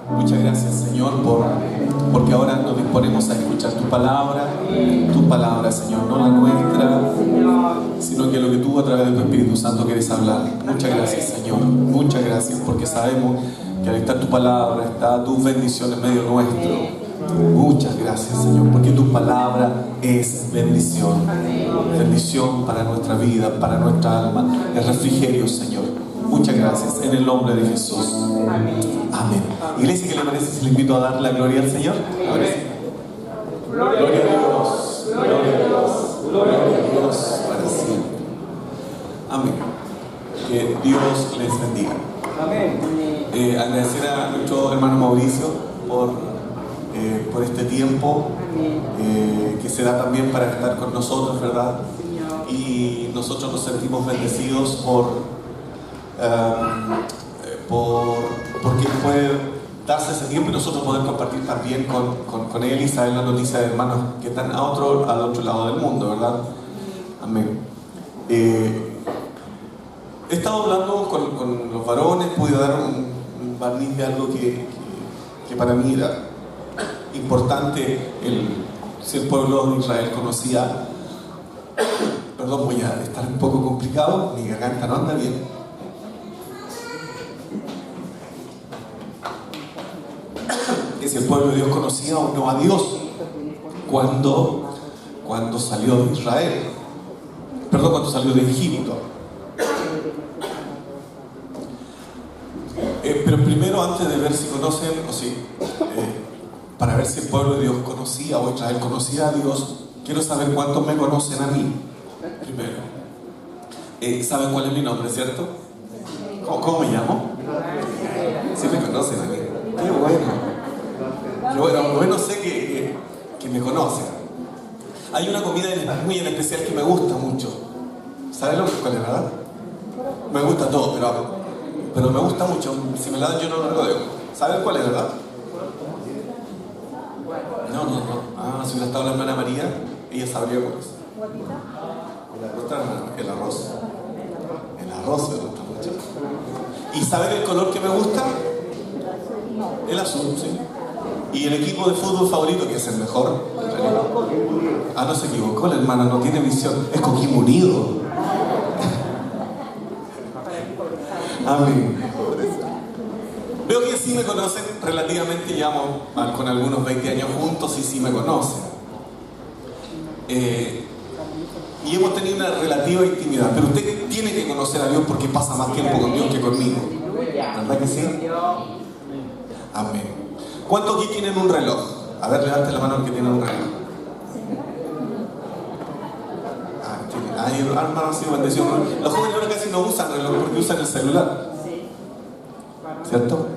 Muchas gracias, Señor, porque ahora nos disponemos a escuchar tu palabra, Señor, no la nuestra, sino que lo que tú a través de tu Espíritu Santo quieres hablar. Muchas gracias, Señor, muchas gracias, porque sabemos que al estar tu palabra está tu bendición en medio nuestro. Muchas gracias, Señor, porque tu palabra es bendición. Bendición para nuestra vida, para nuestra alma, es refrigerio, Señor. Muchas gracias, en el nombre de Jesús. Amén. Iglesia, ¿qué le parece si le invito a dar la gloria al Señor? Ahora sí. Gloria a Dios, gloria a Dios, gloria a Dios para siempre. Amén. Que Dios les bendiga. Amén. Agradecer a nuestro hermano Mauricio por este tiempo que se da también para estar con nosotros, ¿verdad? Y nosotros nos sentimos bendecidos porque puede darse ese tiempo y nosotros poder compartir también con él y saber la noticia de hermanos que están al otro lado del mundo, ¿verdad? Amén. He estado hablando con los varones, pude dar un barniz de algo que para mí era importante. Si el pueblo de Israel conocía, perdón, voy a estar un poco complicado, mi garganta no anda bien. Que si el pueblo de Dios conocía o no a Dios cuando salió de Israel, perdón, cuando salió de Egipto. Pero primero, antes de ver si conocen o si para ver si el pueblo de Dios conocía o Israel conocía a Dios, quiero saber cuántos me conocen a mí. Primero, ¿saben cuál es mi nombre, cierto? ¿Cómo me llamo? Sí me conocen a mí. Qué bueno sé que me conocen. Hay una comida muy en especial que me gusta mucho. ¿Saben cuál es, verdad? Me gusta todo, pero me gusta mucho. Si me la dan yo no lo dejo. ¿Saben cuál es, verdad? No. Si hubiera estado la hermana María, ella sabría cuál es. El arroz. El arroz me gusta mucho. ¿Y saben el color que me gusta? El azul, sí. ¿Y el equipo de fútbol favorito, que es el mejor? No se equivocó la hermana, no tiene visión. Es Coquimbo Unido. Amén. Veo que sí me conocen relativamente, llevamos con algunos 20 años juntos y sí me conocen. Y hemos tenido una relativa intimidad, pero usted tiene que conocer a Dios porque pasa más tiempo con Dios que conmigo. ¿Verdad que sí? Amén. ¿Cuántos aquí tienen un reloj? A ver, levante la mano el que tiene un reloj. Hermano, sí, bendición. Los jóvenes ahora casi no usan reloj porque usan el celular. ¿Cierto?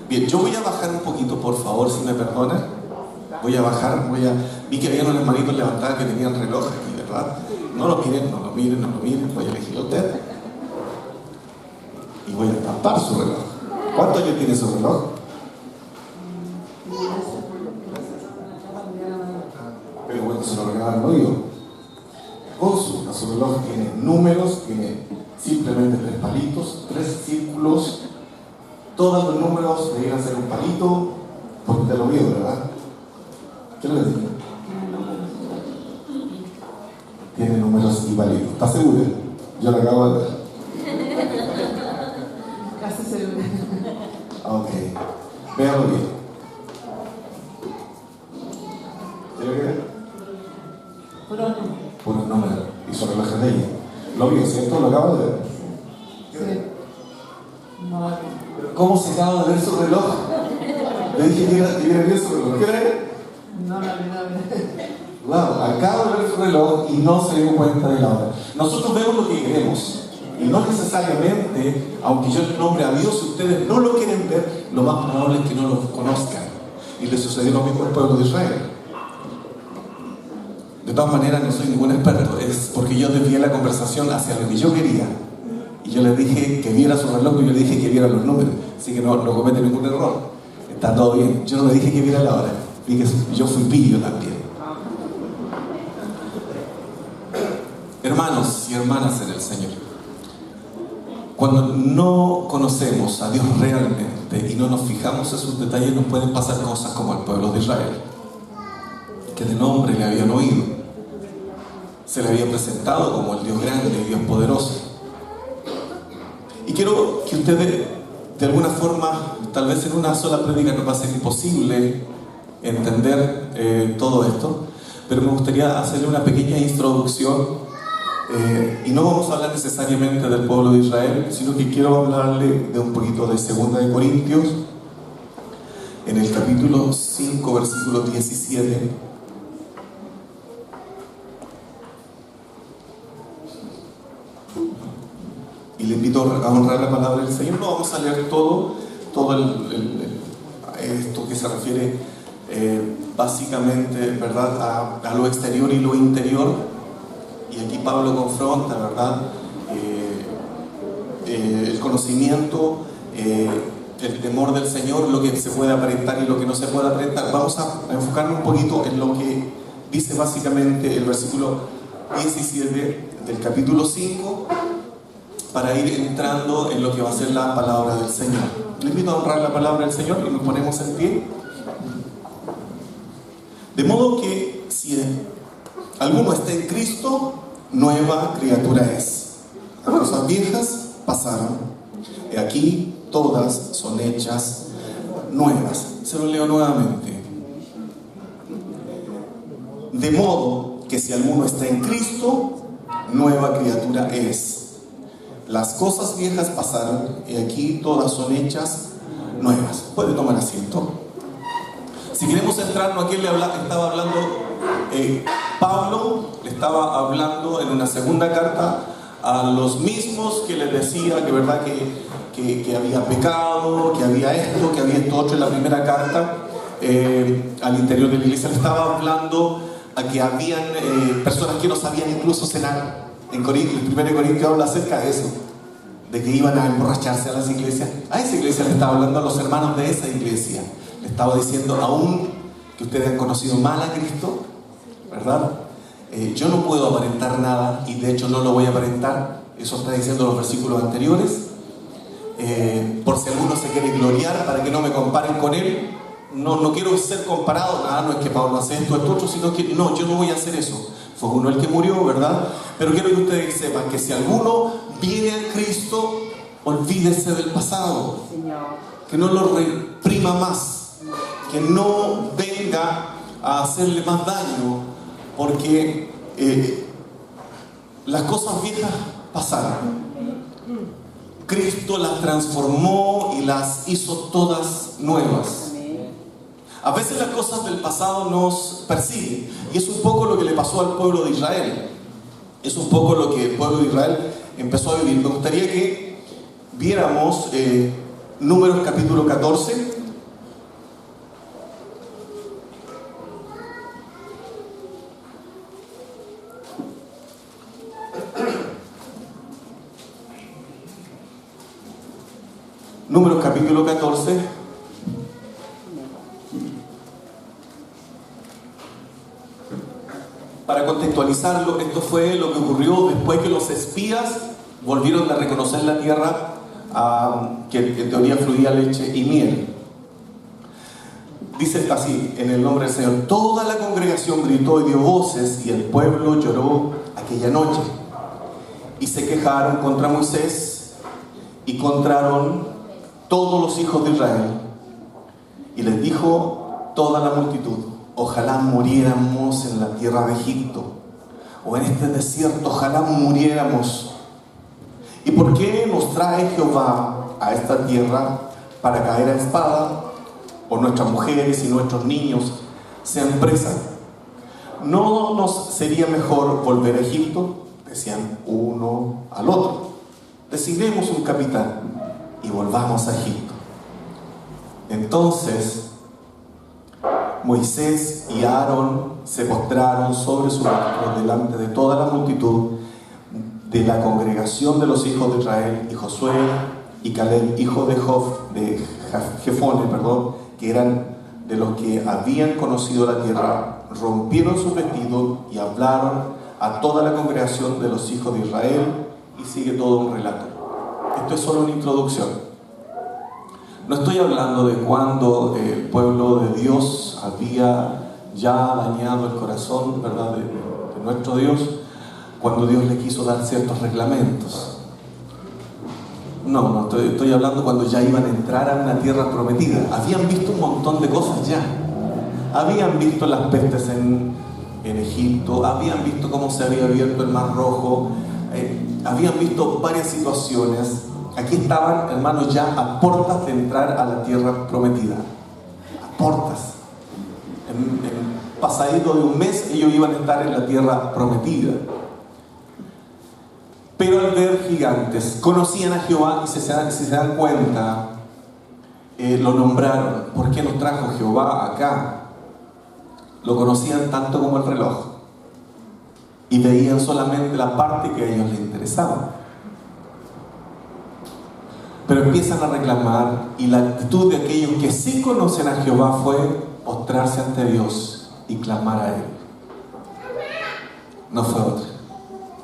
Bien, yo voy a bajar un poquito, por favor, si me perdonan. Voy a bajar, vi que había unos hermanitos levantados que tenían reloj aquí, ¿verdad? No lo miren, voy a elegir a usted. Y voy a tapar su reloj. ¿Cuántos años tiene su reloj? Pero bueno, se lo regalaron hoy. Su reloj tiene números, tiene simplemente 3 palitos, 3 círculos. Todos los números deberían ser un palito, porque te lo vio, ¿verdad? ¿Qué le digo? Tiene números y palitos. ¿Estás seguro? Yo lo acabo de ver. Casi seguro. Ok. Véanlo bien. ¿Qué le queda? Puros números. Y su reloj es de ella. Lo vio, ¿cierto? Lo acabo de ver. Sí. No. ¿Cómo se acaba de ver su reloj? Le dije que viera bien su reloj. ¿Qué cree? No. Wow, acabo de ver su reloj y no se dio cuenta de la hora. Nosotros vemos lo que queremos. Y no necesariamente, aunque yo nombre a Dios, si ustedes no lo quieren ver, lo más probable es que no lo conozcan. Y le sucedió lo mismo al pueblo de Israel. De todas maneras, no soy ningún experto. Es porque yo desvié la conversación hacia lo que yo quería. Y yo le dije que viera su reloj y yo le dije que viera los números. Así que no comete ningún error. Está todo bien. Yo no le dije que viera la hora. Dije que yo fui pillo también. Hermanos y hermanas en el Señor, Cuando no conocemos a Dios realmente y no nos fijamos en sus detalles, nos pueden pasar cosas como al pueblo de Israel, que de nombre le habían oído, se le había presentado como el Dios grande y Dios poderoso. Y quiero que ustedes, de alguna forma, tal vez en una sola prédica nos va a ser imposible entender todo esto, pero me gustaría hacerle una pequeña introducción. Y no vamos a hablar necesariamente del pueblo de Israel, sino que quiero hablarle de un poquito de 2 de Corintios, en el capítulo 5, versículo 17. Y le invito a honrar la palabra del Señor. No vamos a leer todo esto que se refiere básicamente, ¿verdad?, a lo exterior y lo interior. Y aquí Pablo confronta, ¿verdad?, el conocimiento, el temor del Señor, lo que se puede aparentar y lo que no se puede aparentar. Vamos a enfocarnos un poquito en lo que dice básicamente el versículo 17 del capítulo 5, para ir entrando en lo que va a ser la palabra del Señor. Les invito a honrar la palabra del Señor y nos ponemos en pie. De modo que si alguno está en Cristo, nueva criatura es. Las cosas viejas pasaron, y aquí todas son hechas nuevas. Se lo leo nuevamente. De modo que si alguno está en Cristo, nueva criatura es. Las cosas viejas pasaron, y aquí todas son hechas nuevas. Puede tomar asiento. Si queremos centrarnos, ¿a quién le estaba hablando? Pablo le estaba hablando en una segunda carta a los mismos que les decía que, ¿verdad?, que había pecado, que había esto otro. En la primera carta al interior de la iglesia le estaba hablando a que habían personas que no sabían incluso cenar. En Corintios, el 1 Corintios habla acerca de eso, de que iban a emborracharse a las iglesias. A esa iglesia le estaba hablando, a los hermanos de esa iglesia le estaba diciendo: aún que ustedes han conocido mal a Cristo, ¿verdad?, yo no puedo aparentar nada, y de hecho no lo voy a aparentar. Eso está diciendo los versículos anteriores. Por si alguno se quiere gloriar, para que no me comparen con él. No quiero ser comparado, nada, no es que Pablo hace esto otro, sino que no, yo no voy a hacer eso. Fue uno el que murió, ¿verdad? Pero quiero que ustedes sepan que si alguno viene a Cristo, olvídese del pasado, que no lo reprima más, que no venga a hacerle más daño, porque las cosas viejas pasaron. Cristo las transformó y las hizo todas nuevas. A veces las cosas del pasado nos persiguen, y es un poco lo que le pasó al pueblo de Israel. Es un poco lo que el pueblo de Israel empezó a vivir. Me gustaría que viéramos Números capítulo 14. Números capítulo 14. Para contextualizarlo, esto fue lo que ocurrió después que los espías volvieron a reconocer la tierra que en teoría fluía leche y miel. Dice así, en el nombre del Señor: toda la congregación gritó y dio voces, y el pueblo lloró aquella noche. Y se quejaron contra Moisés y contra Aarón todos los hijos de Israel. Y les dijo toda la multitud: ojalá muriéramos en la tierra de Egipto, o en este desierto, ojalá muriéramos. ¿Y por qué nos trae Jehová a esta tierra para caer a espada, o nuestras mujeres y nuestros niños sean presas? ¿No nos sería mejor volver a Egipto? Decían uno al otro. Designemos un capitán y volvamos a Egipto. Entonces Moisés y Aarón se postraron sobre su rostro delante de toda la multitud de la congregación de los hijos de Israel, y Josué y Caleb, hijo de Jefone, que eran de los que habían conocido la tierra, rompieron sus vestidos y hablaron a toda la congregación de los hijos de Israel, y sigue todo un relato. esto es solo una introducción. No estoy hablando de cuando el pueblo de Dios había ya dañado el corazón, ¿verdad?, de nuestro Dios, cuando Dios le quiso dar ciertos reglamentos. No, estoy hablando cuando ya iban a entrar a una tierra prometida. Habían visto un montón de cosas ya. Habían visto las pestes en Egipto, habían visto cómo se había abierto el Mar Rojo, habían visto varias situaciones. Aquí estaban, hermanos, ya a puertas de entrar a la tierra prometida. A puertas. En pasadito de un mes ellos iban a estar en la tierra prometida. Pero al ver gigantes, conocían a Jehová y si se dan cuenta, lo nombraron. ¿Por qué nos trajo Jehová acá? Lo conocían tanto como el reloj y veían solamente la parte que a ellos les interesaba. Pero empiezan a reclamar, y la actitud de aquellos que sí conocen a Jehová fue postrarse ante Dios y clamar a Él. No fue otra.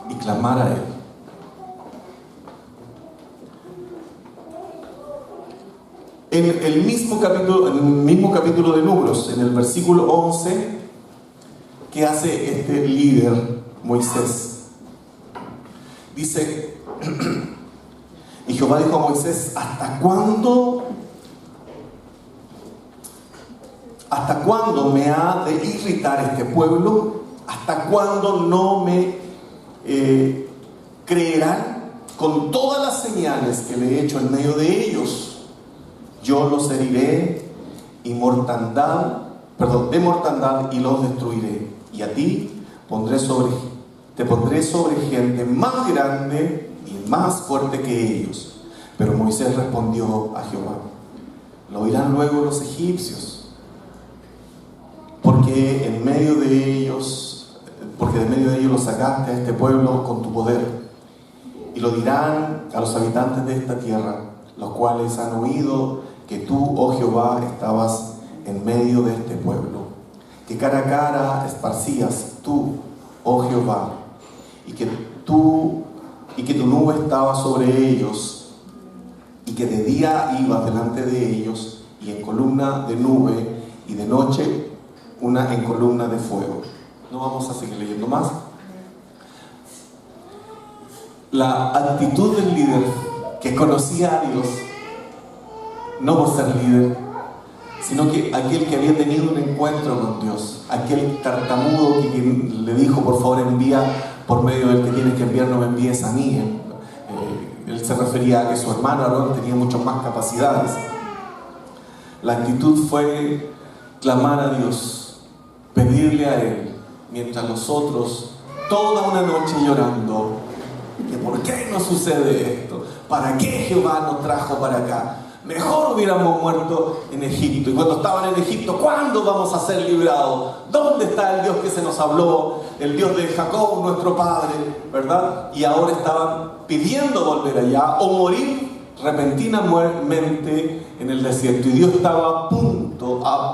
Y clamar a Él. En el mismo capítulo de Números, en el versículo 11, ¿qué hace este líder Moisés? Dice, y Jehová dijo a Moisés: ¿hasta cuándo me ha de irritar este pueblo? ¿Hasta cuándo no me creerán con todas las señales que le he hecho en medio de ellos? Yo los heriré de mortandad y los destruiré. Y a ti te pondré sobre gente más grande y más fuerte que ellos. Pero Moisés respondió a Jehová: lo oirán luego los egipcios, porque de medio de ellos los sacaste a este pueblo con tu poder. Y lo dirán a los habitantes de esta tierra, los cuales han oído que tú, oh Jehová, estabas en medio de este pueblo, que cara a cara esparcías tú, oh Jehová, y que tu nube estaba sobre ellos, y que de día ibas delante de ellos, y en columna de nube, y de noche en columna de fuego. No vamos a seguir leyendo más. La actitud del líder que conocía a Dios, no por ser líder, sino que aquel que había tenido un encuentro con Dios, aquel tartamudo que le dijo: por favor envía por medio del que tienes que enviar, no me envíes a mí. Él se refería a que su hermano Aarón tenía muchas más capacidades. La actitud fue clamar a Dios, pedirle a Él, mientras los otros toda una noche llorando que ¿por qué nos sucede esto? ¿Para qué Jehová nos trajo para acá? Mejor hubiéramos muerto en Egipto. Y cuando estaban en Egipto, ¿cuándo vamos a ser librados? ¿Dónde está el Dios que se nos habló? El Dios de Jacob, nuestro padre, ¿verdad? Y ahora estaban pidiendo volver allá o morir repentinamente en el desierto. Y Dios estaba a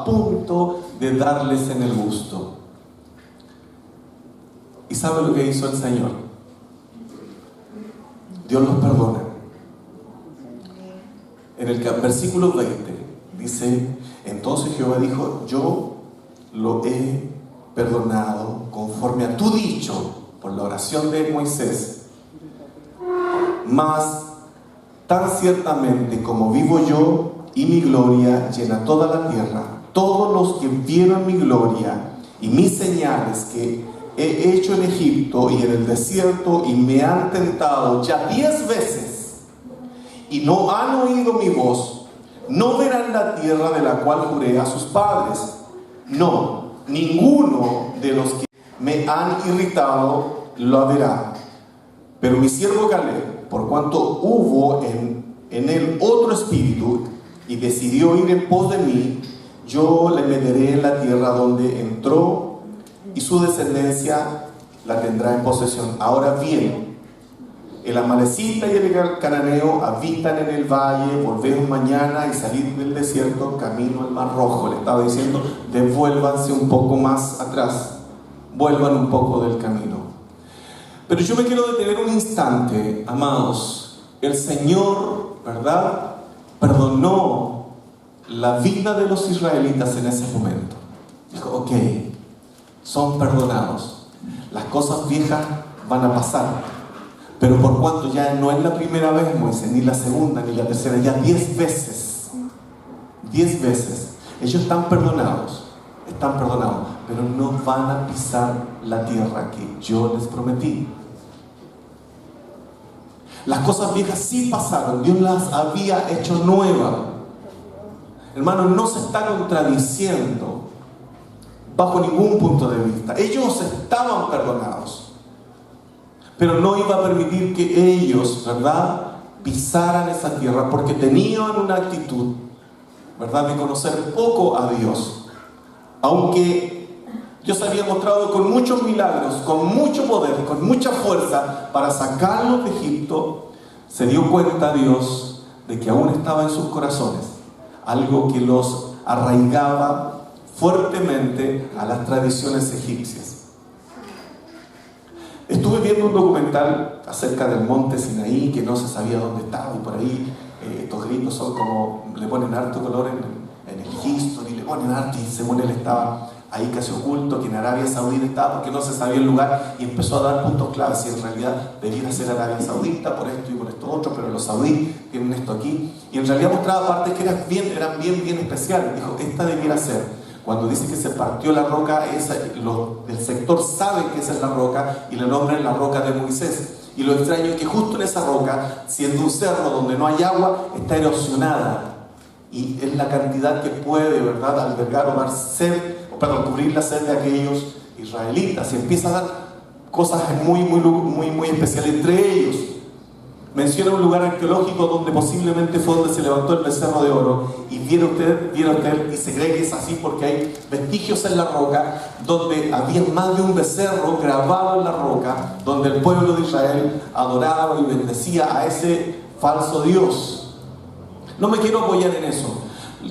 punto de darles en el gusto. ¿Y sabe lo que hizo el Señor? Dios los perdona. En el versículo 20 dice: entonces Jehová dijo: yo lo he perdonado conforme a tu dicho por la oración de Moisés, mas tan ciertamente como vivo yo y mi gloria llena toda la tierra, todos los que vieron mi gloria y mis señales que he hecho en Egipto y en el desierto, y me han tentado ya 10 veces y no han oído mi voz, no verán la tierra de la cual juré a sus padres. No, ninguno de los que me han irritado lo verá. Pero mi siervo Caleb, por cuanto hubo en él otro espíritu y decidió ir en pos de mí, yo le meteré en la tierra donde entró, y su descendencia la tendrá en posesión. Ahora bien, el amalecita y el cananeo habitan en el valle. Volved mañana y salid del desierto camino al Mar Rojo. Le estaba diciendo: devuélvanse un poco más atrás, vuelvan un poco del camino. Pero yo me quiero detener un instante, amados, el Señor, ¿verdad?, perdonó la vida de los israelitas en ese momento. Dijo, ok, son perdonados. Las cosas viejas van a pasar. Pero por cuanto ya no es la primera vez, Moisés, ni la segunda, ni la tercera, ya 10 veces. 10 veces. Ellos están perdonados, pero no van a pisar la tierra que yo les prometí. Las cosas viejas sí pasaron, Dios las había hecho nuevas. Hermano, no se está contradiciendo bajo ningún punto de vista. Ellos estaban perdonados, pero no iba a permitir que ellos, ¿verdad?, pisaran esa tierra, porque tenían una actitud, ¿verdad?, de conocer poco a Dios. Aunque Dios había mostrado con muchos milagros, con mucho poder, con mucha fuerza para sacarlos de Egipto, se dio cuenta Dios de que aún estaba en sus corazones algo que los arraigaba fuertemente a las tradiciones egipcias. Estuve viendo un documental acerca del monte Sinaí, que no se sabía dónde estaba, y por ahí estos gringos son como, le ponen harto color en el History, le ponen harto, y según él estaba ahí casi oculto, que en Arabia Saudita estaba, porque no se sabía el lugar, y empezó a dar puntos claves, y en realidad debiera ser Arabia Saudita por esto y por esto otro, pero los saudíes tienen esto aquí, y en realidad mostraba partes que eran bien especiales. Dijo, esta debiera ser. Cuando dice que se partió la roca, el sector sabe que esa es la roca, y le nombran la roca de Moisés. Y lo extraño es que justo en esa roca, siendo un cerro donde no hay agua, está erosionada, y es la cantidad que puede, ¿verdad?, albergar o dar sed, cubrir la sed de aquellos israelitas. Y empieza a dar cosas muy especiales. Entre ellos menciona un lugar arqueológico donde posiblemente fue donde se levantó el becerro de oro, y vieron usted, y se cree que es así porque hay vestigios en la roca donde había más de un becerro grabado en la roca, donde el pueblo de Israel adoraba y bendecía a ese falso Dios. No me quiero apoyar en eso.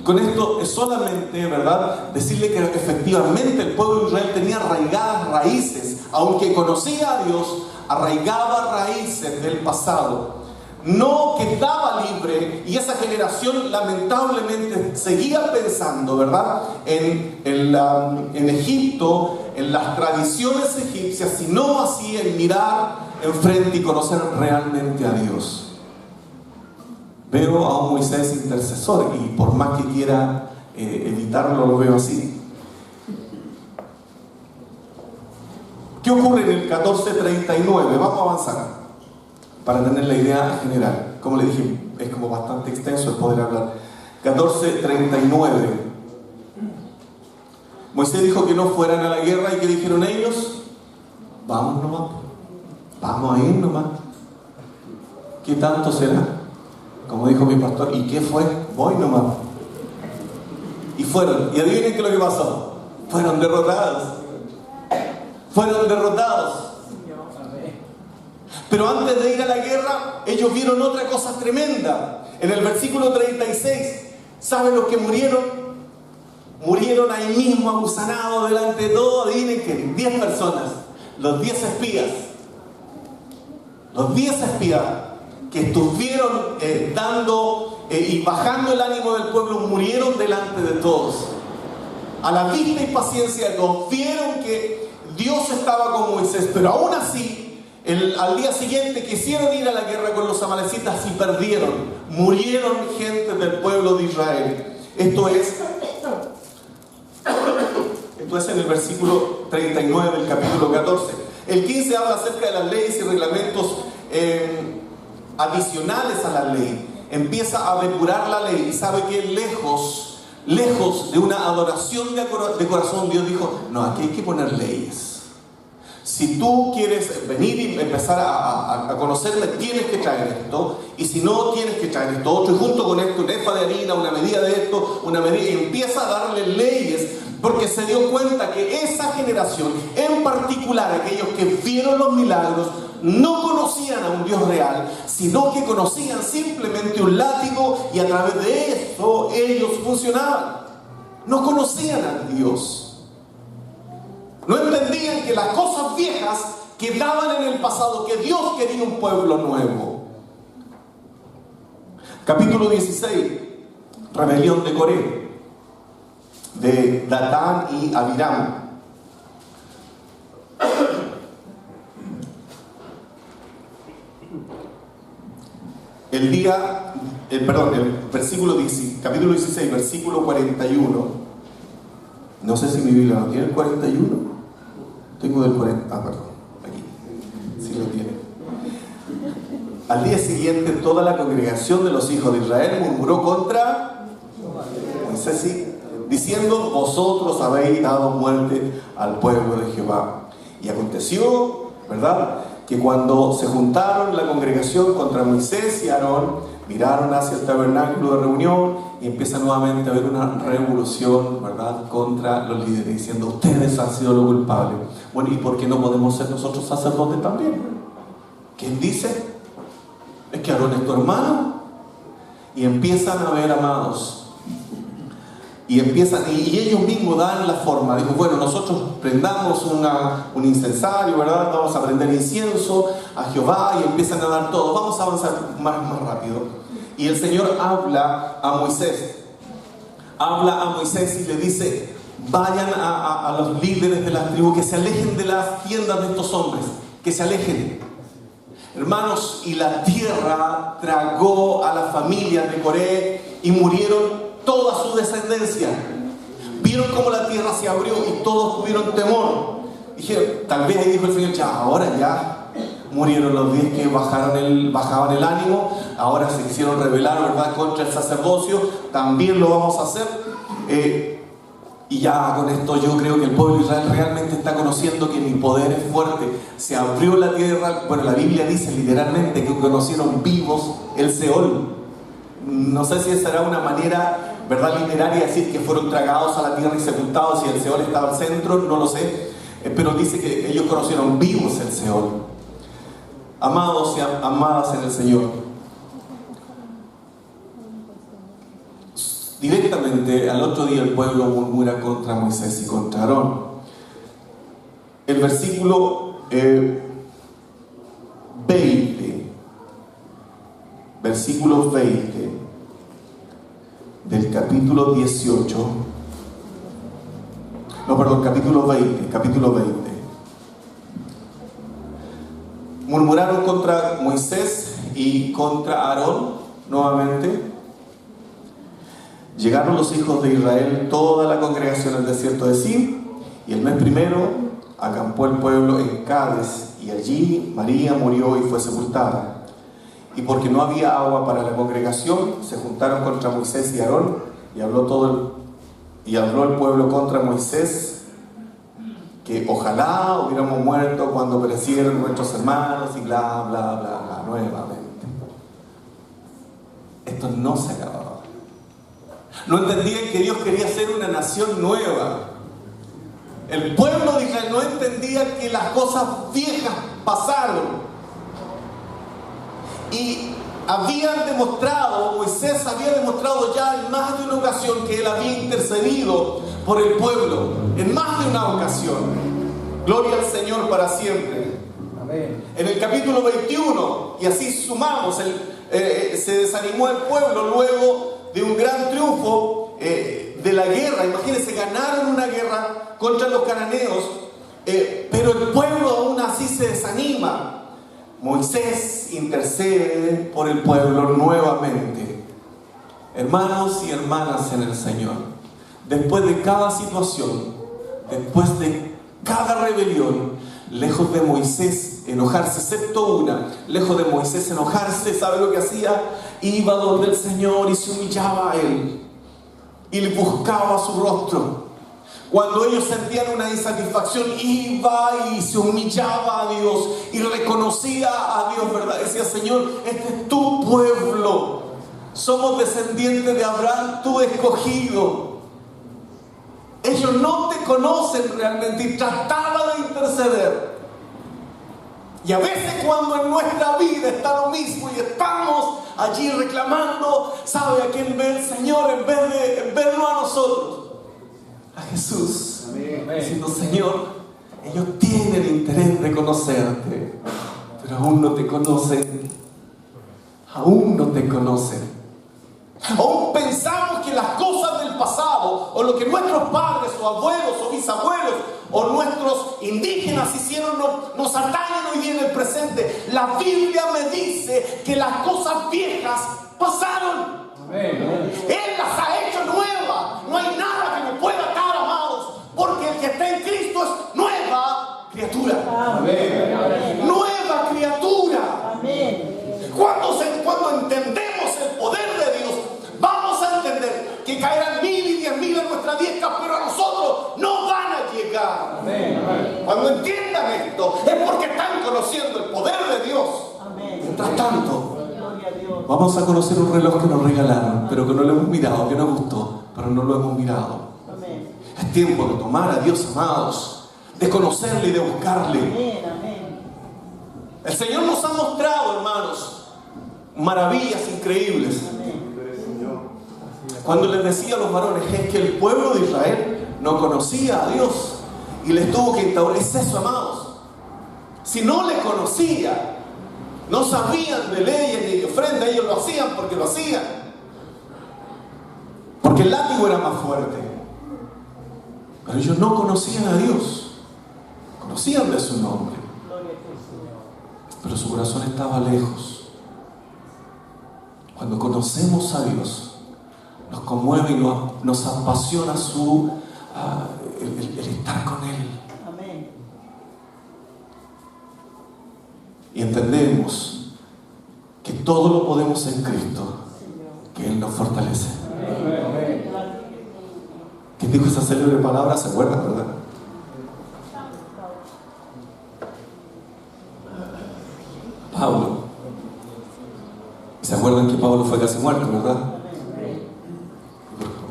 Con esto es solamente, ¿verdad?, decirle que efectivamente el pueblo de Israel tenía arraigadas raíces, aunque conocía a Dios, arraigaba raíces del pasado. No quedaba libre, y esa generación lamentablemente seguía pensando, ¿verdad?, en Egipto, en las tradiciones egipcias, sino así en mirar enfrente y conocer realmente a Dios. Veo a un Moisés intercesor, y por más que quiera evitarlo, lo veo así. ¿Qué ocurre en el 14:39? Vamos a avanzar para tener la idea general. Como le dije, es como bastante extenso el poder hablar. 14:39. Moisés dijo que no fueran a la guerra, y ¿qué dijeron ellos? Vamos nomás, vamos a ir nomás. ¿Qué tanto será? Como dijo mi pastor, ¿y qué fue? Voy nomás. Y fueron, y adivinen qué es lo que pasó. Fueron derrotados. Fueron derrotados. Pero antes de ir a la guerra, ellos vieron otra cosa tremenda. En el versículo 36, ¿saben los que murieron? Murieron ahí mismo, aguzanados delante de todos. Adivinen que 10 personas, los 10 espías. Los 10 espías que estuvieron dando y bajando el ánimo del pueblo, murieron delante de todos. A la vista y paciencia de todos, vieron que Dios estaba con Moisés, pero aún así, al día siguiente quisieron ir a la guerra con los amalecitas y perdieron. Murieron gente del pueblo de Israel. Esto es en el versículo 39 del capítulo 14. El 15 habla acerca de las leyes y reglamentos adicionales a la ley. Empieza a depurar la ley, y sabe que lejos de una adoración de corazón, Dios dijo, no, aquí hay que poner leyes. Si tú quieres venir y empezar a conocerme, tienes que traer esto, y si no, tienes que traer esto otro, y junto con esto una efa de harina, una medida de esto, una medida, y empieza a darle leyes, porque se dio cuenta que esa generación, en particular aquellos que vieron los milagros, no conocían a un Dios real, sino que conocían simplemente un látigo, y a través de eso ellos funcionaban. No conocían a Dios. No entendían que las cosas viejas quedaban en el pasado, que Dios quería un pueblo nuevo. Capítulo 16, rebelión de Coré, de Datán y Abiram. El capítulo 16, versículo 41. No sé si mi Biblia no tiene el 41. Tengo del 40. Perdón. Aquí. Sí lo tiene. Al día siguiente, toda la congregación de los hijos de Israel murmuró contra Moisés, diciendo: vosotros habéis dado muerte al pueblo de Jehová. Y aconteció, ¿verdad?, que cuando se juntaron la congregación contra Moisés y Aarón, miraron hacia el tabernáculo de reunión y empieza nuevamente a haber una revolución, ¿verdad?, contra los líderes, diciendo: ustedes han sido los culpables. Bueno, ¿y por qué no podemos ser nosotros sacerdotes también? ¿Quién dice? Es que Aarón es tu hermano. Y empiezan a ver, amados, y ellos mismos dan la forma. Digo, bueno, nosotros prendamos un incensario, ¿verdad? Vamos a prender incienso a Jehová, y empiezan a dar todo. Vamos a avanzar más rápido. Y el Señor habla a Moisés y le dice: vayan a los líderes de las tribus, que se alejen de las tiendas de estos hombres, que se alejen. Hermanos, y la tierra tragó a las familias de Coré y murieron toda su descendencia. Vieron cómo la tierra se abrió y todos tuvieron temor. Dijeron, tal vez ahí dijo el Señor: ya, ahora ya murieron los 10 que bajaban el ánimo, ahora se quisieron rebelar, ¿verdad?, contra el sacerdocio, también lo vamos a hacer. Y ya con esto yo creo que el pueblo de Israel realmente está conociendo que mi poder es fuerte. Se abrió la tierra. Bueno, la Biblia dice literalmente que conocieron vivos el Seol. No sé si esa era una manera, ¿verdad?, literaria de decir que fueron tragados a la tierra y sepultados, y el Seol estaba al centro, no lo sé, pero dice que ellos conocieron vivos el Seol. Amados y amadas en el Señor, directamente al otro día el pueblo murmura contra Moisés y contra Aarón. El versículo 20 del capítulo 18, capítulo 20. Murmuraron contra Moisés y contra Aarón nuevamente. Llegaron los hijos de Israel, toda la congregación al desierto de Zin, y el mes primero acampó el pueblo en Cades, y allí María murió y fue sepultada. Y porque no había agua para la congregación, se juntaron contra Moisés y Aarón, y habló el pueblo contra Moisés, que ojalá hubiéramos muerto cuando perecieron nuestros hermanos, y bla, bla, bla, bla, nuevamente. Esto no se acababa. No entendían que Dios quería hacer una nación nueva. El pueblo de Israel no entendía que las cosas viejas pasaron. Y Moisés había demostrado ya en más de una ocasión que él había intercedido por el pueblo. En más de una ocasión. Gloria al Señor para siempre. Amén. En el capítulo 21, y así sumamos, se desanimó el pueblo luego de un gran triunfo de la guerra. Imagínense, ganaron una guerra contra los cananeos, pero el pueblo aún así se desanima. Moisés intercede por el pueblo nuevamente. Hermanos y hermanas en el Señor, después de cada situación, después de cada rebelión, lejos de Moisés enojarse, excepto una, lejos de Moisés enojarse, ¿sabe lo que hacía? Iba donde el Señor y se humillaba a Él y le buscaba su rostro. Cuando ellos sentían una insatisfacción, iba y se humillaba a Dios y reconocía a Dios, ¿verdad? Decía: Señor, este es tu pueblo, somos descendientes de Abraham, tu escogido. Ellos no te conocen realmente, y trataba de interceder. Y a veces cuando en nuestra vida está lo mismo y estamos allí reclamando, ¿sabe a quién ve el Señor en vez de verlo a nosotros? A Jesús. Amén. Diciendo: Señor, ellos tienen interés de conocerte, pero aún no te conocen. Aún no te conocen. Aún pensamos que las cosas del pasado, o lo que nuestros padres o abuelos o bisabuelos o nuestros indígenas hicieron, nos atañen hoy día en el presente. La Biblia me dice que las cosas viejas pasaron. Él las ha hecho nuevas. No hay nada que nos pueda atar, amados, porque el que está en Cristo es nueva criatura. Nueva criatura. Cuando entendemos el poder de Dios, vamos a entender que caerán 1000 y 10.000 en nuestra diestra, pero a nosotros no van a llegar. Cuando entiendan esto, es porque están conociendo el poder de Dios. Mientras tanto, vamos a conocer un reloj que nos regalaron, pero que no lo hemos mirado, que nos gustó, pero no lo hemos mirado. Es tiempo de tomar a Dios, amados, de conocerle y de buscarle. El Señor nos ha mostrado, hermanos, maravillas increíbles. Cuando les decía a los varones, es que el pueblo de Israel no conocía a Dios y les tuvo que instaurar. Es eso, amados. Si no le conocía, no sabían de leyes ni de ofrenda, ellos lo hacían porque lo hacían. Porque el látigo era más fuerte. Pero ellos no conocían a Dios. Conocían de su nombre. Pero su corazón estaba lejos. Cuando conocemos a Dios, nos conmueve y nos apasiona el estar con Él. Amén. Y entendemos que todo lo podemos en Cristo, que Él nos fortalece. Amén. ¿Quién dijo esa célebre palabra? ¿Se acuerdan, verdad? Pablo. ¿Se acuerdan que Pablo fue casi muerto, verdad?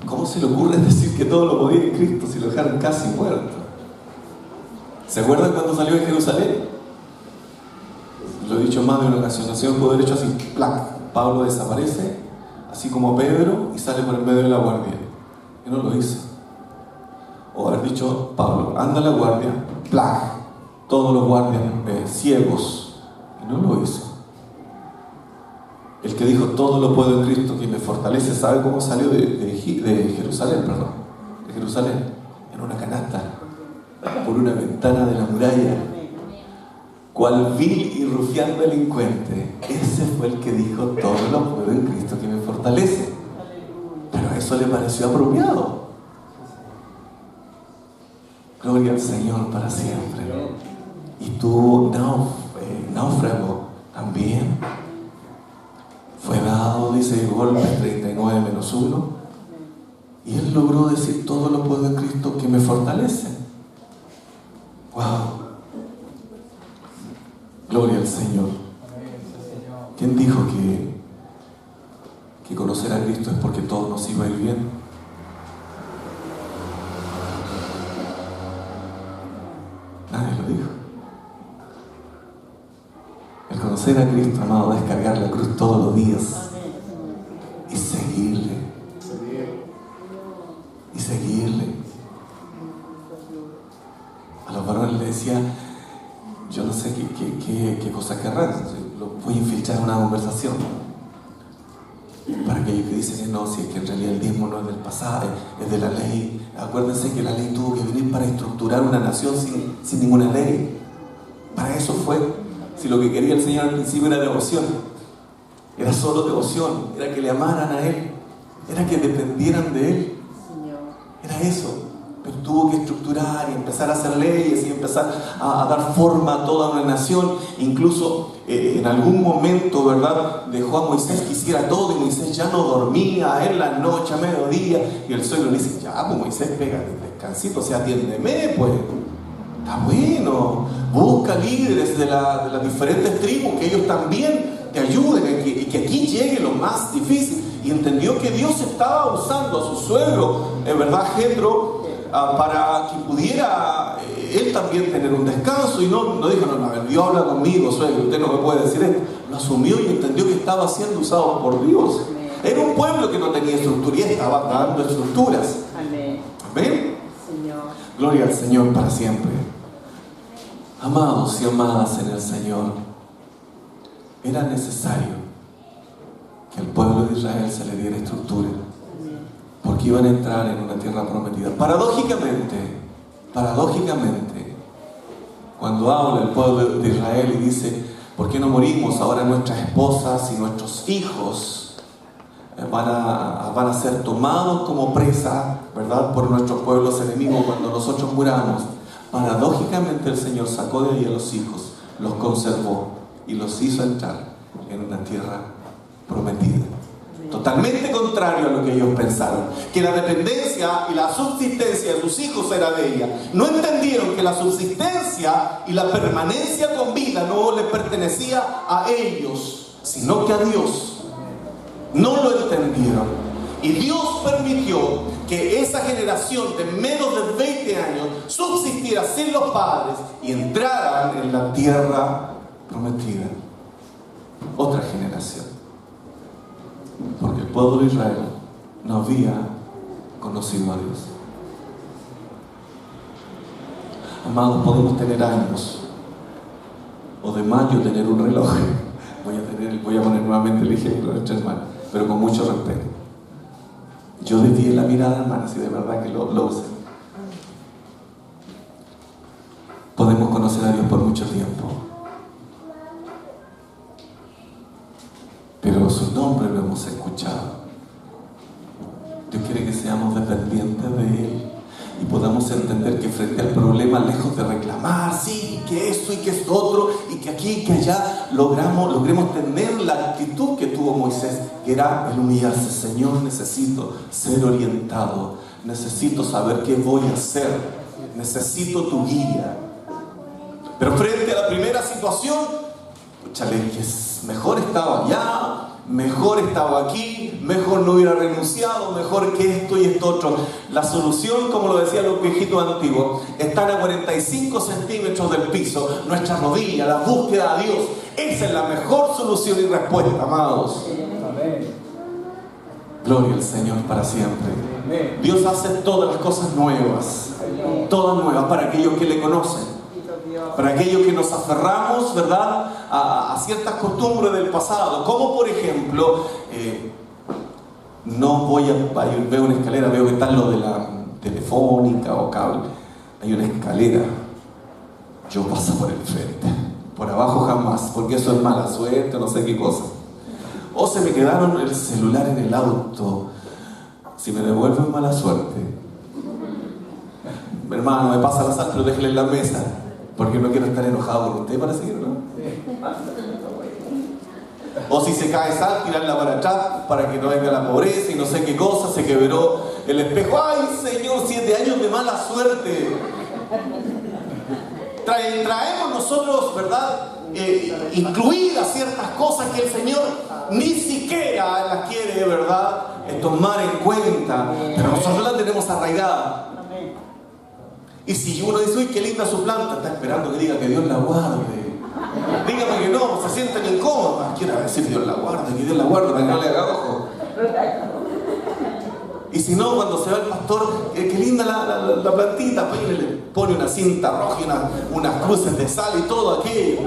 ¿Cómo se le ocurre decir que todo lo podía en Cristo si lo dejaron casi muerto? ¿Se acuerdan cuando salió de Jerusalén? Lo he dicho más de una ocasión. El Señor pudo haber hecho así, ¡plac! Pablo desaparece, así como Pedro, y sale por el medio de la guardia. Y no lo hizo. O haber dicho, Pablo, anda a la guardia, ¡plac! Todos los guardias ciegos. Y no lo hizo. El que dijo, todo lo puedo en Cristo que me fortalece, ¿sabe cómo salió de Jerusalén? Perdón, de Jerusalén, en una canasta, por una ventana de la muralla, cual vil y rufián delincuente. Ese fue el que dijo, todo lo puedo en Cristo que me fortalece. Pero a eso le pareció apropiado. Gloria al Señor para siempre. Y tu náufrago también fue dado, dice, golpes 39 menos 1, y él logró decir, todo lo puedo en Cristo que me fortalece. ¡Wow! Gloria al Señor. ¿Quién dijo que conocer a Cristo es porque todo nos iba a ir bien? Nadie lo dijo. El conocer a Cristo, amado, es cargar la cruz todos los días y seguirle. Y seguirle. A los varones les decía, yo no sé qué cosa querrán, lo voy a infiltrar en una conversación. Para aquellos que dicen que no, si es que en realidad el diezmo no es del pasado, es de la ley. Acuérdense que la ley tuvo que venir para estructurar una nación sin ninguna ley. Para eso fue. Si lo que quería el Señor al principio era devoción, era solo devoción, era que le amaran a Él, era que dependieran de Él, era eso. Pero tuvo que estructurar y empezar a hacer leyes y empezar a dar forma a toda una nación. Incluso en algún momento, ¿verdad?, dejó a Moisés que hiciera todo, y Moisés ya no dormía en la noche, a mediodía, y el suegro le dice, ya, pues Moisés, pega descansito, o sea, atiéndeme, pues. Está bueno, busca líderes de las diferentes tribus, que ellos también te ayuden y que aquí llegue lo más difícil. Y entendió que Dios estaba usando a su suegro, en verdad, Jetro, para que pudiera él también tener un descanso. Y no dijo, no, a ver, Dios habla conmigo, suegro, usted no me puede decir esto. Lo asumió y entendió que estaba siendo usado por Dios. Era un pueblo que no tenía estructura y estaba dando estructuras. Amén. Amén. Gloria al Señor para siempre. Amados y amadas en el Señor, era necesario que al pueblo de Israel se le diera estructura, porque iban a entrar en una tierra prometida. Paradójicamente, cuando habla el pueblo de Israel y dice: ¿por qué no morimos? Ahora nuestras esposas y nuestros hijos van a ser tomados como presa, ¿verdad?, por nuestros pueblos enemigos cuando nosotros muramos. Paradójicamente el Señor sacó de ahí a los hijos, los conservó y los hizo entrar en una tierra prometida. Totalmente contrario a lo que ellos pensaron, que la dependencia y la subsistencia de sus hijos era de ella. No entendieron que la subsistencia y la permanencia con vida no le pertenecía a ellos, sino que a Dios. No lo entendieron. Y Dios permitió que esa generación de menos de 20 años subsistiera sin los padres y entraran en la tierra prometida. Otra generación. Porque el pueblo de Israel no había conocido a Dios. Amados, podemos tener años, o de mayo tener un reloj. Voy a poner nuevamente el ejemplo de nuestra hermana, pero con mucho respeto. Yo desvié la mirada, hermana, si de verdad que lo usen. Podemos conocer a Dios por mucho tiempo, pero su nombre lo hemos escuchado. Dios quiere que seamos dependientes de Él y podamos entender que frente al problema, lejos de reclamar, sí, que esto y que esto otro, y que aquí y que allá, logremos tener la actitud que tuvo Moisés, que era el humillarse. Señor, necesito ser orientado, necesito saber qué voy a hacer, necesito tu guía. Pero frente a la primera situación, chale, que mejor estaba allá, mejor estaba aquí, mejor no hubiera renunciado, mejor que esto y esto otro. La solución, como lo decían los viejitos antiguos, están a 45 centímetros del piso, nuestra rodilla, la búsqueda de Dios. Esa es la mejor solución y respuesta, amados. Gloria al Señor para siempre. Dios hace todas las cosas nuevas, todas nuevas para aquellos que le conocen. Para aquellos que nos aferramos, ¿verdad?, a ciertas costumbres del pasado. Como por ejemplo, veo una escalera, veo que está lo de la telefónica o cable. Hay una escalera, yo paso por el frente, por abajo jamás, porque eso es mala suerte, no sé qué cosa. O se me quedaron el celular en el auto, si me devuelven, mala suerte. Hermano, me pasa la sal, pero déjele en la mesa, porque no quiero estar enojado con usted para seguir, ¿no? O si se cae sal, tirarla para atrás para que no venga la pobreza y no sé qué cosa, se quebró el espejo. ¡Ay, Señor! 7 años de mala suerte. Traemos nosotros, ¿verdad?, incluidas ciertas cosas que el Señor ni siquiera las quiere, ¿verdad?, tomar en cuenta, pero nosotros las tenemos arraigadas. Y si uno dice: uy, qué linda su planta, está esperando que diga que Dios la guarde. Dígame que no, se sienten incómodas. Quiera decir Dios la guarde, que Dios la guarde, para que no le haga ojo. Y si no, cuando se va el pastor, qué linda la plantita, pues le pone una cinta roja y unas cruces de sal y todo aquello.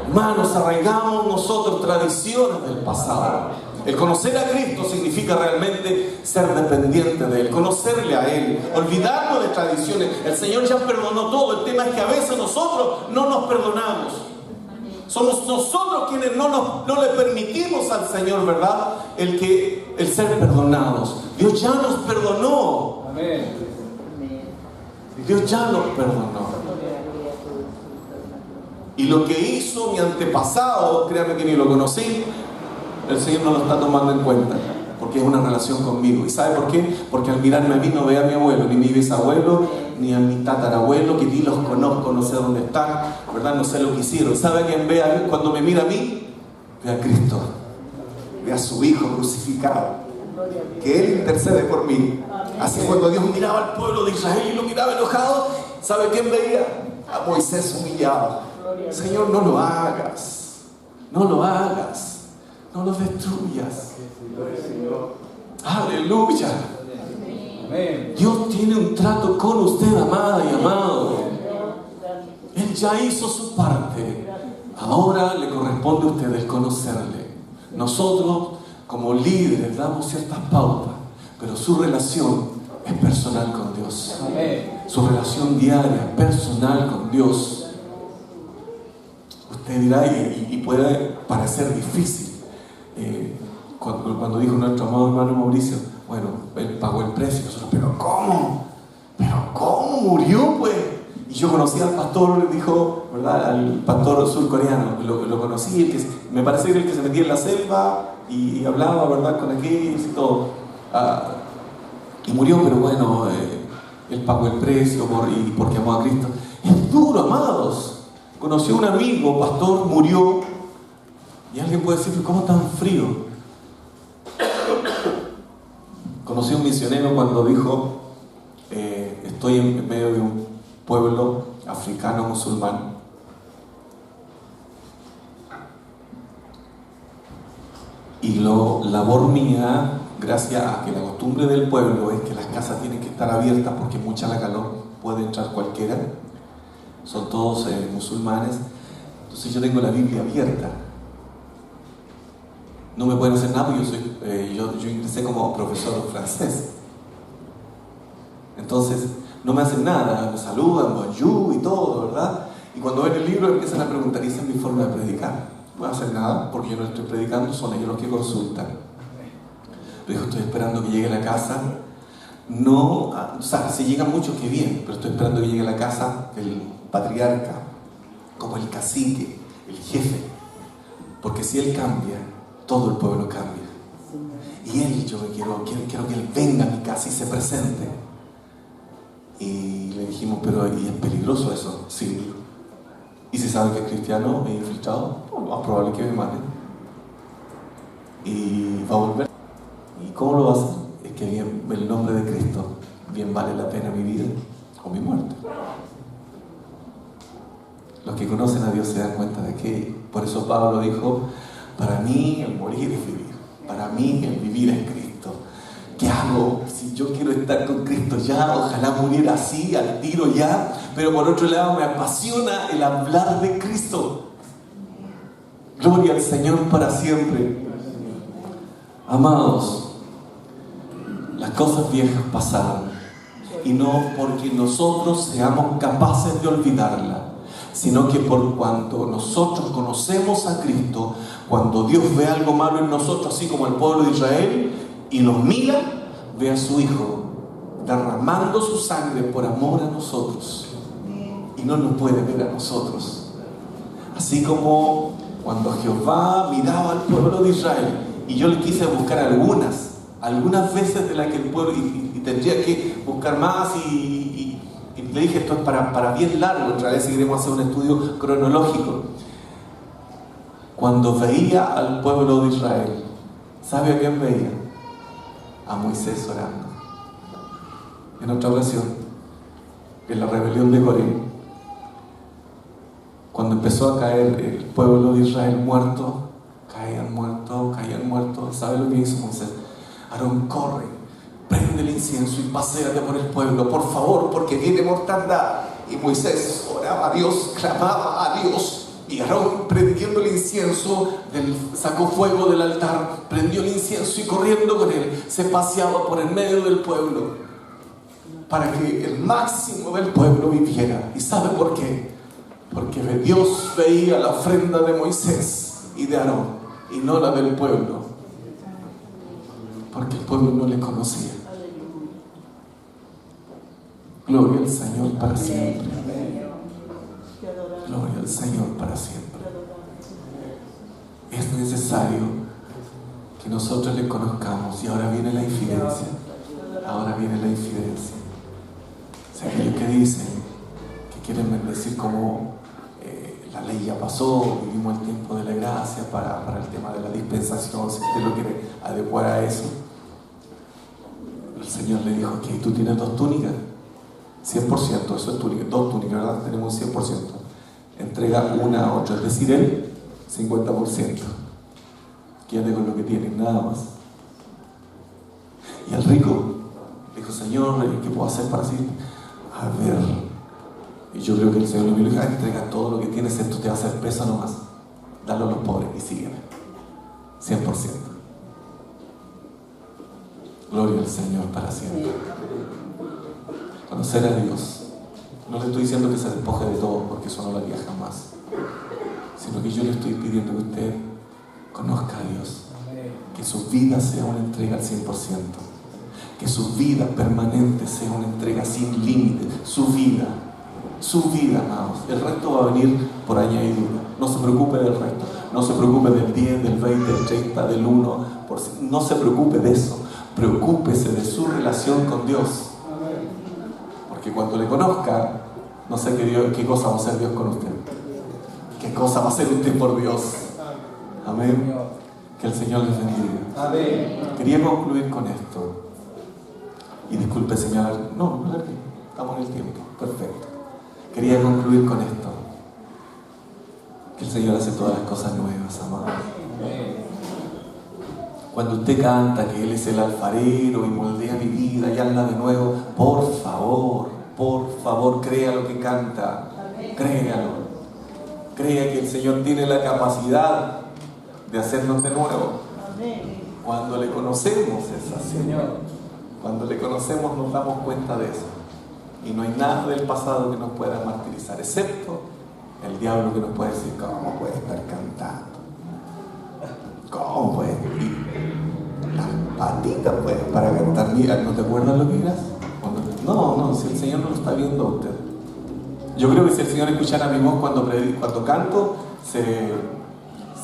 Hermanos, arraigamos nosotros tradiciones del pasado. El conocer a Cristo significa realmente ser dependiente de Él, conocerle a Él, olvidarnos de tradiciones. El Señor ya perdonó todo. El tema es que a veces nosotros no nos perdonamos. Somos nosotros quienes no le permitimos al Señor, ¿verdad?, el ser perdonados. Dios ya nos perdonó. Dios ya nos perdonó. Y lo que hizo mi antepasado, créame que ni lo conocí, el Señor no lo está tomando en cuenta, porque es una relación conmigo. ¿Y sabe por qué? Porque al mirarme a mí no ve a mi abuelo, ni mi bisabuelo, ni a mi tatarabuelo, que ni los conozco, no sé dónde están, ¿verdad? No sé lo que hicieron. ¿Sabe quién ve a mí? Cuando me mira a mí, ve a Cristo, ve a su Hijo crucificado, que Él intercede por mí. Así cuando Dios miraba al pueblo de Israel y lo miraba enojado, ¿sabe quién veía? A Moisés humillado. Señor, no lo hagas, no lo hagas. No lo destruyas. Aleluya. Dios tiene un trato con usted, amada y amado. Él ya hizo su parte. Ahora le corresponde a ustedes conocerle. Nosotros como líderes damos ciertas pautas, pero su relación es personal con Dios. Su relación diaria, personal con Dios. Usted dirá, y puede parecer difícil, cuando dijo nuestro amado hermano Mauricio, bueno, él pagó el precio, nosotros, pero ¿cómo? ¿Pero cómo murió, pues? Y yo conocí al pastor, dijo, ¿verdad? Al pastor surcoreano, lo conocí, me parece que era el que se metía en la selva y hablaba, ¿verdad? Con aquellos y todo. Y murió, pero bueno, él pagó el precio porque amó a Cristo. Es duro, amados. Conoció a un amigo, pastor, murió, y alguien puede decir, ¿cómo tan frío? Conocí a un misionero cuando dijo, estoy en medio de un pueblo africano musulmán, y labor mía, gracias a que la costumbre del pueblo es que las casas tienen que estar abiertas porque mucha la calor, puede entrar cualquiera, son todos musulmanes, entonces yo tengo la Biblia abierta. No me pueden hacer nada porque yo ingresé como profesor de francés. Entonces, no me hacen nada, me saludan, bonjour y todo, ¿verdad? Y cuando ven el libro empiezan a preguntar, ¿y esa es mi forma de predicar? No voy a hacer nada porque yo no estoy predicando, son ellos los que consultan. Pero dijo, estoy esperando que llegue a la casa. No, o sea, si llegan muchos, qué bien, pero estoy esperando que llegue a la casa el patriarca, como el cacique, el jefe. Porque si él cambia, todo el pueblo cambia. Y él, yo quiero que él venga a mi casa y se presente. Y le dijimos, pero ¿y es peligroso eso? Sí. ¿Y si sabe que es cristiano e infiltrado? Pues lo más probable es que me maten. Y va a volver. ¿Y cómo lo va a hacer? Es que bien, el nombre de Cristo bien vale la pena mi vida o mi muerte. Los que conocen a Dios se dan cuenta de que, por eso Pablo dijo, para mí el morir es vivir, para mí el vivir es Cristo. ¿Qué hago? Si yo quiero estar con Cristo ya, ojalá muriera así, al tiro ya, pero por otro lado me apasiona el hablar de Cristo. Gloria al Señor para siempre. Amados, las cosas viejas pasaron, y no porque nosotros seamos capaces de olvidarlas, sino que por cuanto nosotros conocemos a Cristo, cuando Dios ve algo malo en nosotros, así como el pueblo de Israel, y nos mira, ve a su Hijo derramando su sangre por amor a nosotros, y no nos puede ver a nosotros. Así como cuando Jehová miraba al pueblo de Israel, y yo le quise buscar algunas veces de las que el pueblo, y tendría que buscar más, y le dije, esto es para bien largo, otra vez seguiremos a hacer un estudio cronológico. Cuando veía al pueblo de Israel, ¿sabe a quién veía? A Moisés orando. En otra ocasión, en la rebelión de Coré, cuando empezó a caer el pueblo de Israel muerto, caían muertos, ¿sabe lo que hizo Moisés? Aarón, corre, prende el incienso y paséate por el pueblo, por favor, porque viene mortandad. Y Moisés oraba a Dios, clamaba a Dios, y Aarón, prendiendo el incienso, sacó fuego del altar, prendió el incienso y corriendo con él, se paseaba por el medio del pueblo, para que el máximo del pueblo viviera. ¿Y sabe por qué? Porque Dios veía la ofrenda de Moisés y de Aarón, y no la del pueblo, porque el pueblo no le conocía. Gloria al Señor para siempre. Gloria al Señor para siempre. Es necesario que nosotros le conozcamos. Y ahora viene la infidencia. Ahora viene la infidencia. O sea, aquellos que dicen que quieren bendecir como la ley ya pasó, vivimos el tiempo de la gracia para el tema de la dispensación, si usted lo quiere adecuar a eso. El Señor le dijo, que tú tienes 2 túnicas, 100%, eso es túnica, 2 túnicas, ¿verdad? Tenemos un 100%. Entrega una a otra, es decir, el 50%. Quédate con lo que tienes, nada más. Y el rico dijo, Señor, ¿qué puedo hacer para así? A ver, y yo creo que el Señor le dijo, entrega todo lo que tienes, esto te va a hacer peso nomás. Dalo a los pobres y sígueme. 100%. Gloria al Señor para siempre. Conocer a Dios. No le estoy diciendo que se despoje de todo, porque eso no lo haría jamás. Sino que yo le estoy pidiendo que usted conozca a Dios. Que su vida sea una entrega al 100%. Que su vida permanente sea una entrega sin límite. Su vida, amados. El resto va a venir por añadidura. No se preocupe del resto. No se preocupe del 10, del 20, del 30, del 1%. No se preocupe de eso. Preocúpese de su relación con Dios. Porque cuando le conozca, no sé qué cosa va a hacer Dios con usted. ¿Qué cosa va a hacer usted por Dios? Amén. Que el Señor les bendiga. Amén. Quería concluir con esto. Y disculpe, señor. No, estamos en el tiempo. Perfecto. Quería concluir con esto. Que el Señor hace todas las cosas nuevas, amados. Cuando usted canta que Él es el alfarero y moldea mi vida y hazla de nuevo, por favor, crea lo que canta. Créalo. Crea que el Señor tiene la capacidad de hacernos de nuevo. Cuando le conocemos es así. Cuando le conocemos nos damos cuenta de eso. Y no hay nada del pasado que nos pueda martirizar, excepto el diablo que nos puede decir: ¿cómo puede estar cantando? ¿Cómo puede? Las patitas pues para cantar. Mira, ¿no te acuerdas lo que eras? No, si el Señor no lo está viendo a usted. Yo creo que si el Señor escuchara mi voz cuando canto, se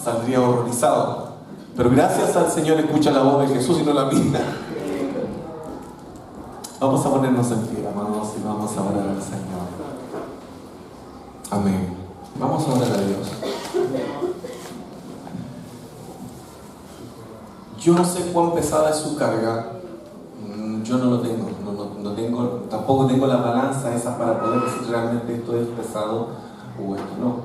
saldría horrorizado. Pero gracias al Señor escucha la voz de Jesús y no la mía. Vamos a ponernos en pie, amados, y vamos a orar al Señor. Amén. Vamos a orar a Dios. Yo no sé cuán pesada es su carga. Yo no lo tengo. Tampoco tengo la balanza esa para poder decir realmente esto es pesado o esto no.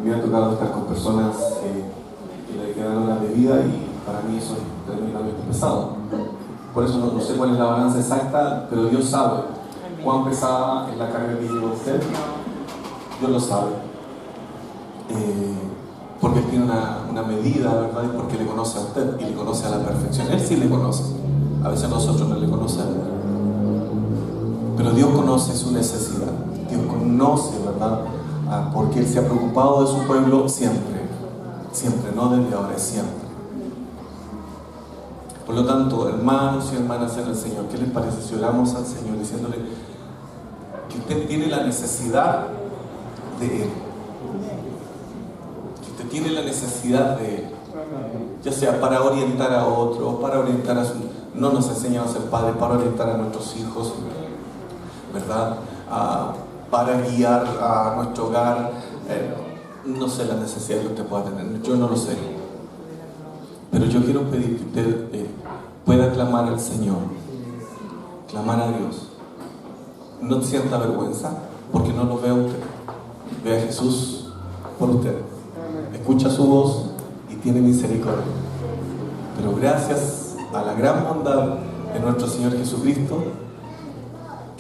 Me ha tocado estar con personas que le quedan horas de vida y para mí eso es tremendamente pesado. Por eso no sé cuál es la balanza exacta, pero Dios sabe cuán pesada es la carga que lleva usted. Dios lo sabe. Porque Él tiene una medida, ¿verdad? Y porque le conoce a usted y le conoce a la perfección. Él sí le conoce. A veces nosotros no le conocemos. Pero Dios conoce su necesidad. Dios conoce, ¿verdad? Porque Él se ha preocupado de su pueblo siempre. Siempre, no desde ahora, es siempre. Por lo tanto, hermanos y hermanas en el Señor, ¿qué les parece si oramos al Señor diciéndole que usted tiene la necesidad de Él? Que usted tiene la necesidad de Él. Ya sea para orientar a otro, para orientar a su... No nos enseñan a ser padres, para orientar a nuestros hijos, ¿verdad? Para guiar a nuestro hogar. No sé la necesidad que usted pueda tener, yo no lo sé. Pero yo quiero pedir que usted pueda clamar al Señor, clamar a Dios. No sienta vergüenza, porque no lo ve a usted. Ve a Jesús por usted. Escucha su voz y tiene misericordia. Pero gracias a la gran bondad de nuestro Señor Jesucristo,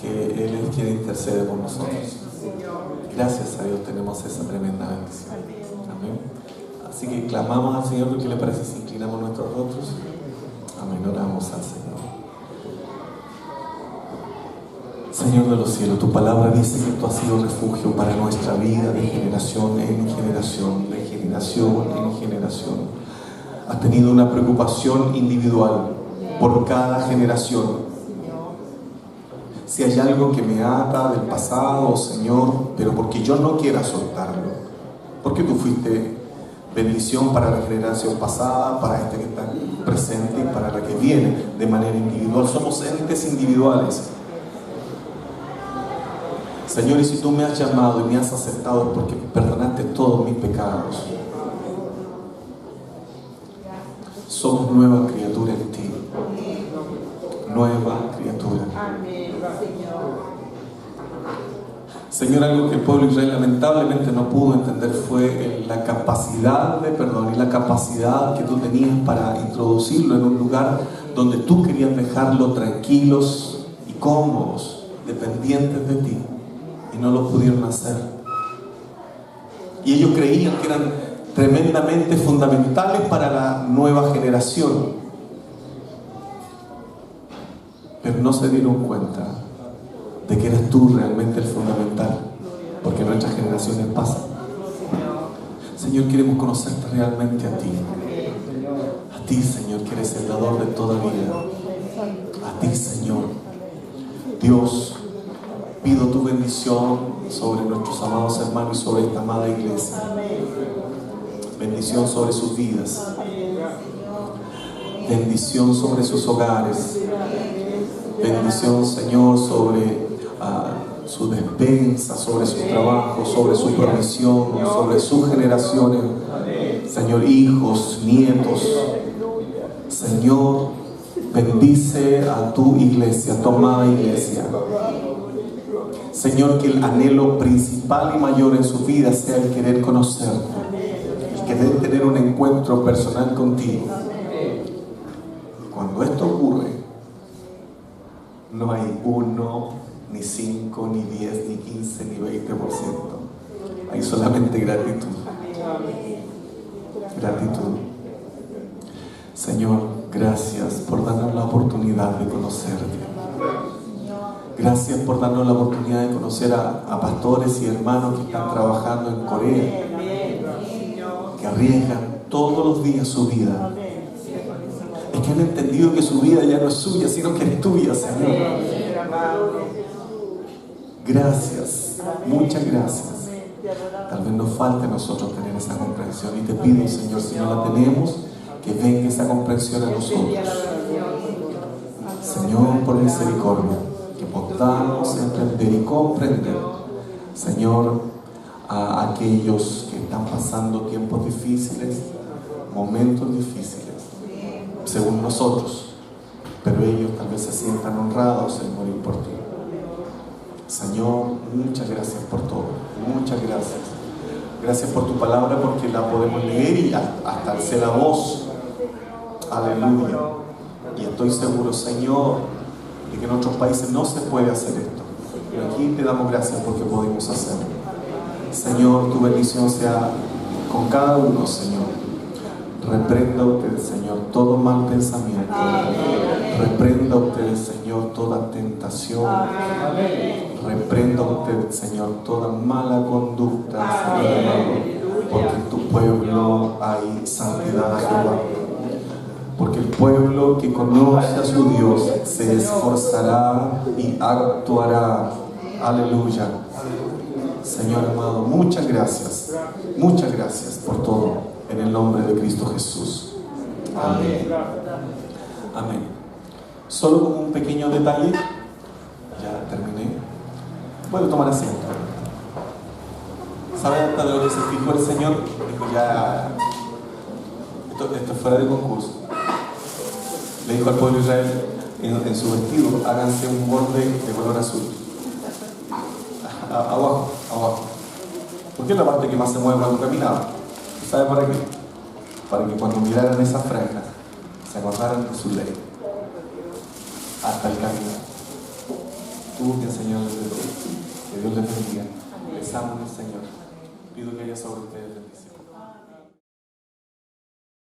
que Él es quien intercede por nosotros. Gracias a Dios tenemos esa tremenda bendición. Amén. Así que clamamos al Señor. ¿Qué le parece si inclinamos nuestros rostros? Amén. Oramos al Señor. Señor de los cielos, tu palabra dice que tú has sido refugio para nuestra vida de generación en generación, de generación en generación. Has tenido una preocupación individual por cada generación. Si hay algo que me ata del pasado, Señor, pero porque yo no quiera soltarlo, porque tú fuiste bendición para la generación pasada, para esta que está presente y para la que viene de manera individual. Somos entes individuales. Señor, y si tú me has llamado y me has aceptado es porque perdonaste todos mis pecados. Somos nueva criatura en ti. Nueva criatura. Señor, algo que el pueblo de Israel lamentablemente no pudo entender fue la capacidad de perdón y la capacidad que tú tenías para introducirlo en un lugar donde tú querías dejarlo tranquilos y cómodos, dependientes de ti, y no lo pudieron hacer. Y ellos creían que eran tremendamente fundamentales para la nueva generación. pero no se dieron cuenta de que eras tú realmente el fundamental, porque nuestras generaciones pasan. Señor, queremos conocerte realmente a ti, Señor, que eres el dador de toda vida, a ti, Señor. Dios, pido tu bendición sobre nuestros amados hermanos y sobre esta amada iglesia. Bendición sobre sus vidas, bendición sobre sus hogares, bendición, Señor, sobre su despensa, sobre su trabajo, sobre su provisión, sobre sus generaciones, Señor, hijos, nietos. Señor, bendice a tu iglesia, a tu amada iglesia. Señor, que el anhelo principal y mayor en su vida sea el querer conocerte, el querer tener un encuentro personal contigo. Cuando esto ocurre, no hay 1, ni 5, ni 10, ni 15, ni 20%. Hay solamente gratitud. Gratitud. Señor, gracias por darnos la oportunidad de conocerte. Gracias por darnos la oportunidad de conocer a pastores y hermanos que están trabajando en Corea, que arriesgan todos los días su vida. Es que han entendido que su vida ya no es suya, sino que es tuya, Señor. Gracias, muchas gracias. Tal vez nos falte a nosotros tener esa comprensión, y te pido, Señor, si no la tenemos, que venga esa comprensión a nosotros. Señor, por misericordia, que podamos entender y comprender, Señor, a aquellos que están pasando tiempos difíciles, momentos difíciles, según nosotros, pero ellos tal vez se sientan honrados en morir por ti. Señor, muchas gracias por todo, muchas gracias. Gracias por tu palabra, porque la podemos leer y hasta alcé la voz. Aleluya. Y estoy seguro, Señor, de que en otros países no se puede hacer esto, pero aquí te damos gracias porque podemos hacerlo. Señor, tu bendición sea con cada uno, Señor. Reprenda usted, Señor, todo mal pensamiento. Reprenda usted, Señor, toda tentación. Reprenda usted, Señor, toda mala conducta, Señor amado, porque en tu pueblo hay santidad a Jehová. Porque el pueblo que conoce a su Dios se esforzará y actuará. Aleluya. Señor amado, muchas gracias por todo. En el nombre de Cristo Jesús. Amén. Amén. Solo como un pequeño detalle. Ya terminé. Puedo tomar asiento. ¿Sabe hasta de lo que se fijó el Señor? Dijo ya, esto es fuera de concurso. Le dijo al pueblo de Israel en su vestido, háganse un borde de color azul. Abajo. Porque es la parte que más se mueve cuando caminaba. ¿Sabe para qué? Para que cuando miraran esa franja se acordaran de su ley hasta el camino. Tuvo que enseñarles de todo. Que Dios les bendiga. Les amo en el Señor. Pido que haya sobre ustedes bendición.